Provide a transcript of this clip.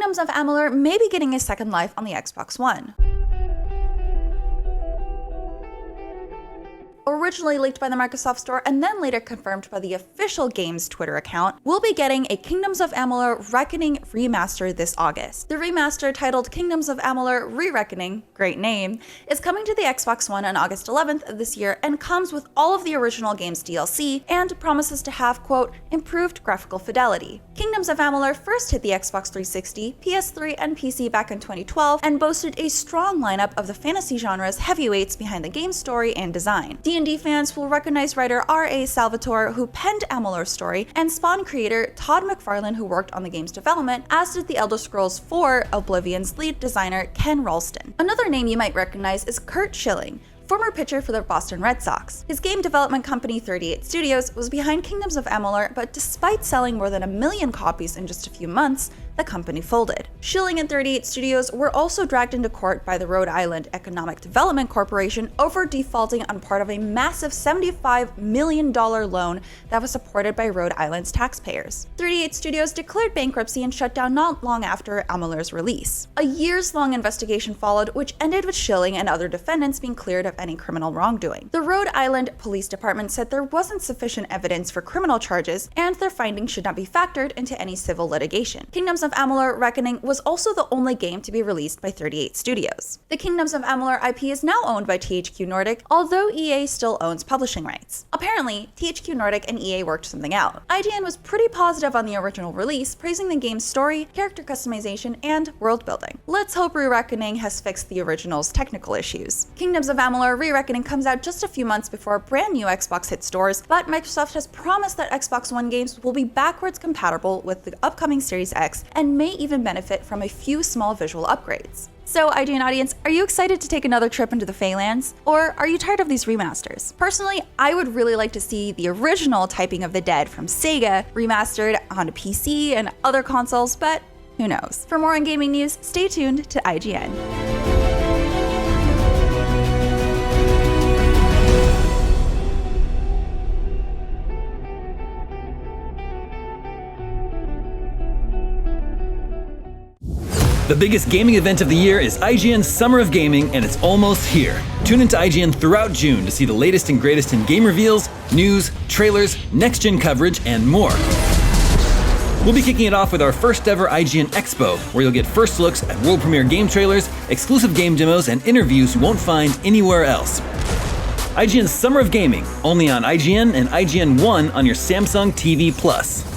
Kingdoms of Amalur may be getting a second life on the Xbox One. Originally leaked by the Microsoft Store and then later confirmed by the official game's Twitter account, we'll be getting a Kingdoms of Amalur Reckoning remaster this August. The remaster, titled Kingdoms of Amalur Re-Reckoning, great name, is coming to the Xbox One on August 11th of this year and comes with all of the original game's DLC and promises to have, quote, improved graphical fidelity. Kingdoms of Amalur first hit the Xbox 360, PS3, and PC back in 2012 and boasted a strong lineup of the fantasy genre's heavyweights behind the game's story and design. D&D fans will recognize writer R.A. Salvatore, who penned Amalur's story, and Spawn creator Todd McFarlane, who worked on the game's development, as did the Elder Scrolls IV Oblivion's lead designer Ken Ralston. Another name you might recognize is Curt Schilling, former pitcher for the Boston Red Sox. His game development company 38 Studios was behind Kingdoms of Amalur, but despite selling more than 1 million copies in just a few months, the company folded. Schilling and 38 Studios were also dragged into court by the Rhode Island Economic Development Corporation over defaulting on part of a massive $75 million loan that was supported by Rhode Island's taxpayers. 38 Studios declared bankruptcy and shut down not long after Amalur's release. A years-long investigation followed, which ended with Schilling and other defendants being cleared of any criminal wrongdoing. The Rhode Island Police Department said there wasn't sufficient evidence for criminal charges, and their findings should not be factored into any civil litigation. Kingdoms of Amalur Reckoning was also the only game to be released by 38 Studios. The Kingdoms of Amalur IP is now owned by THQ Nordic, although EA still owns publishing rights. Apparently, THQ Nordic and EA worked something out. IGN was pretty positive on the original release, praising the game's story, character customization, and world building. Let's hope Re-Reckoning has fixed the original's technical issues. Kingdoms of Amalur Re-Reckoning comes out just a few months before a brand new Xbox hits stores, but Microsoft has promised that Xbox One games will be backwards compatible with the upcoming Series X and may even benefit from a few small visual upgrades. So, IGN audience, are you excited to take another trip into the Phalanx? Or are you tired of these remasters? Personally, I would really like to see the original Typing of the Dead from Sega remastered onto PC and other consoles, but who knows? For more on gaming news, stay tuned to IGN. The biggest gaming event of the year is IGN's Summer of Gaming, and it's almost here. Tune into IGN throughout June to see the latest and greatest in game reveals, news, trailers, next-gen coverage, and more. We'll be kicking it off with our first ever IGN Expo, where you'll get first looks at world premiere game trailers, exclusive game demos, and interviews you won't find anywhere else. IGN's Summer of Gaming, only on IGN and IGN One on your Samsung TV Plus.